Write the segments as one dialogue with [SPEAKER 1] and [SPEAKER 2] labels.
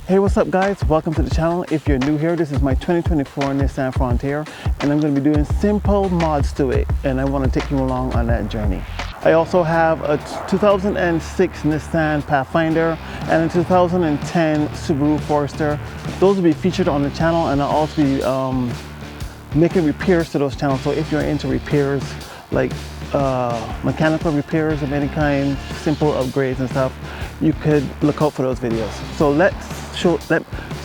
[SPEAKER 1] Hey, what's up guys? Welcome to the channel. If you're new here, this is my 2024 Nissan Frontier and I'm going to be doing simple mods to it and I want to take you along on that journey. I also have a 2006 Nissan Pathfinder and a 2010 Subaru Forester. Those will be featured on the channel and I'll also be making repairs to those channels. So if you're into repairs like mechanical repairs of any kind, simple upgrades and stuff, you could look out for those videos. So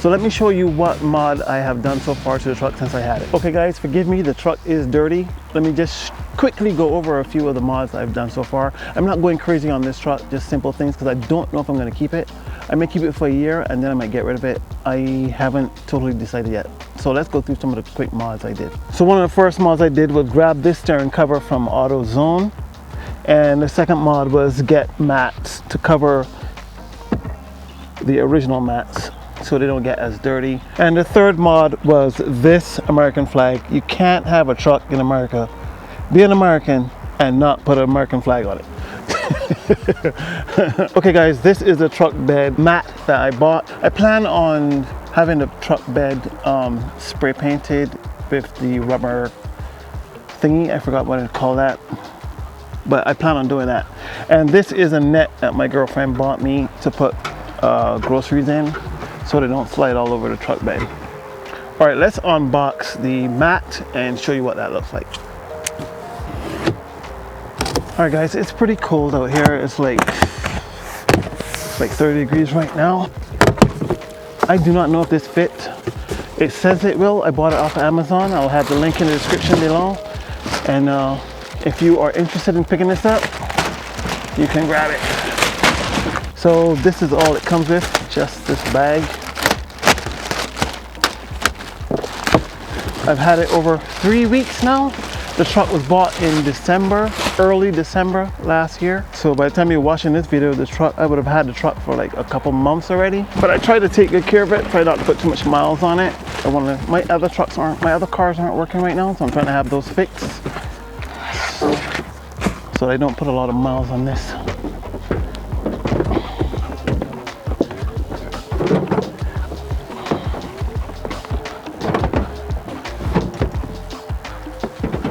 [SPEAKER 1] let me show you what mod I have done so far to the truck since I had it. Okay guys, forgive me, the truck is dirty. Let me just quickly go over a few of the mods I've done so far. I'm not going crazy on this truck, just simple things because I don't know if I'm going to keep it. I may keep it for a year and then I might get rid of it. I haven't totally decided yet. So let's go through some of the quick mods I did. So one of the first mods I did was grab this steering cover from AutoZone, and the second mod was get mats to cover the original mats so they don't get as dirty. And the third mod was this American flag. You can't have a truck in America, be an American, and not put an American flag on it. Okay guys, this is a truck bed mat that I bought. I plan on having the truck bed spray painted with the rubber thingy. I forgot what to call that, but I plan on doing that. And this is a net that my girlfriend bought me to put groceries in so they don't slide all over the truck bed. All right, let's unbox the mat and show you what that looks like. All right guys, it's pretty cold out here. It's like 30 degrees right now. I do not know if this fits. It says it will. I bought it off of Amazon. I'll have the link in the description below. And if you are interested in picking this up, you can grab it. So this is all it comes with, just this bag. I've had it over 3 weeks now. The truck was bought in December, early December last year. So by the time you're watching this video, I would have had the truck for like a couple months already. But I tried to take good care of it, try not to put too much miles on it. My other cars aren't working right now, so I'm trying to have those fixed so I don't put a lot of miles on this.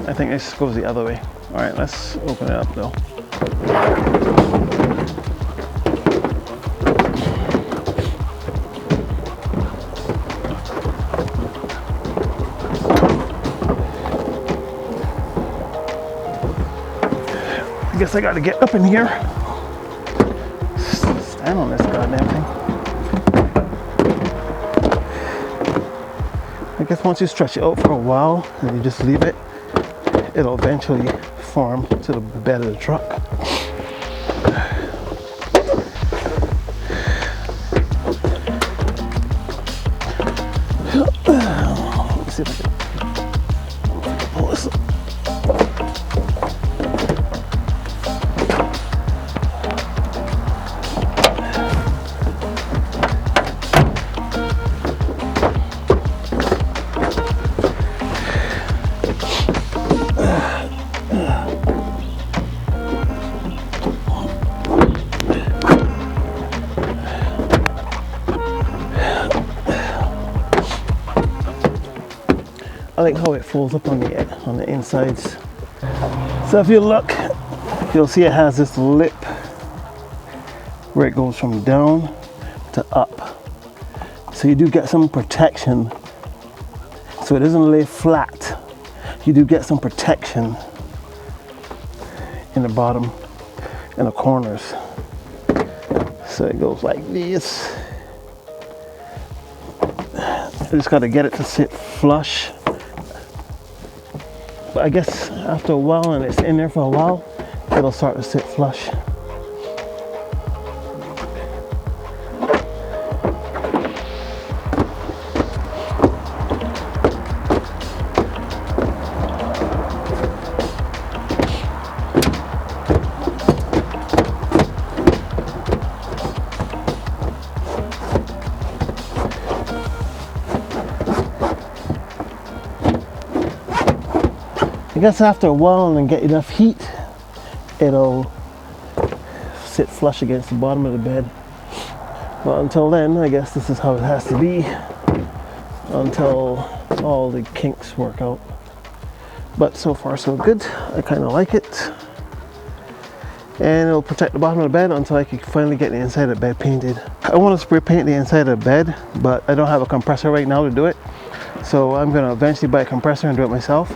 [SPEAKER 1] I think this goes the other way. All right, let's open it up though. I guess I got to get up in here. Stand on this goddamn thing. I guess once you stretch it out for a while and you just leave it, it'll eventually form to the bed of the truck. Let's see if I can pull this up. I like how it folds up on the insides. So if you look, you'll see it has this lip where it goes from down to up. So you do get some protection. So it doesn't lay flat. You do get some protection in the bottom and the corners. So it goes like this. I just got to get it to sit flush. But I guess after a while, and it's in there for a while, it'll start to sit flush. I guess after a while and get enough heat, it'll sit flush against the bottom of the bed. But until then, I guess this is how it has to be until all the kinks work out. But so far so good. I kind of like it. And it'll protect the bottom of the bed until I can finally get the inside of the bed painted. I want to spray paint the inside of the bed, but I don't have a compressor right now to do it. So I'm going to eventually buy a compressor and do it myself.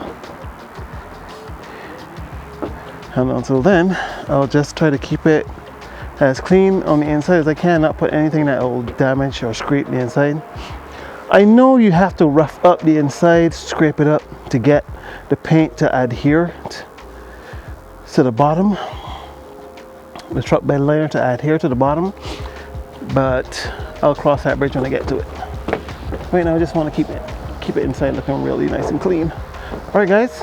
[SPEAKER 1] And until then, I'll just try to keep it as clean on the inside as I can, not put anything that will damage or scrape the inside. I know you have to rough up the inside, scrape it up to get the paint to adhere to the bottom, the truck bed liner to adhere to the bottom, but I'll cross that bridge when I get to it. Right now I just want to keep it inside looking really nice and clean. Alright guys,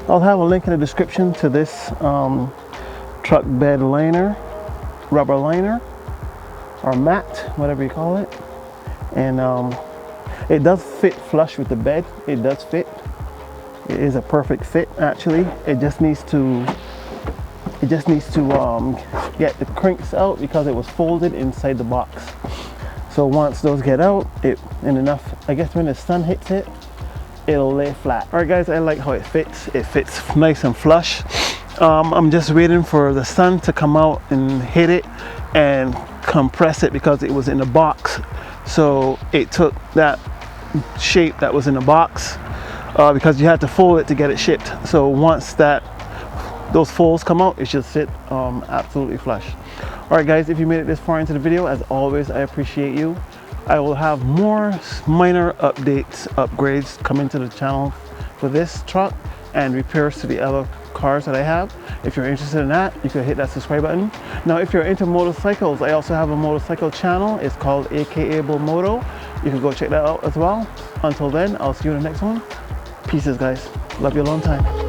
[SPEAKER 1] I'll have a link in the description to this truck bed liner, rubber liner, or mat, whatever you call it. And it does fit flush with the bed. It does fit. It is a perfect fit actually. It just needs to get the crinks out because it was folded inside the box. So once those get out, and enough, I guess when the sun hits it, it'll lay flat. Alright guys, I like how it fits. It fits nice and flush. I'm just waiting for the sun to come out and hit it and compress it because it was in the box. So it took that shape that was in the box because you had to fold it to get it shipped. So once those folds come out, it should sit absolutely flush. Alright guys, if you made it this far into the video, as always, I appreciate you. I will have more minor updates, upgrades coming to the channel for this truck and repairs to the other cars that I have. If you're interested in that, you can hit that subscribe button. Now if you're into motorcycles, I also have a motorcycle channel. It's called Bullmoto. You can go check that out as well. Until then, I'll see you in the next one. Pieces guys. Love you a long time.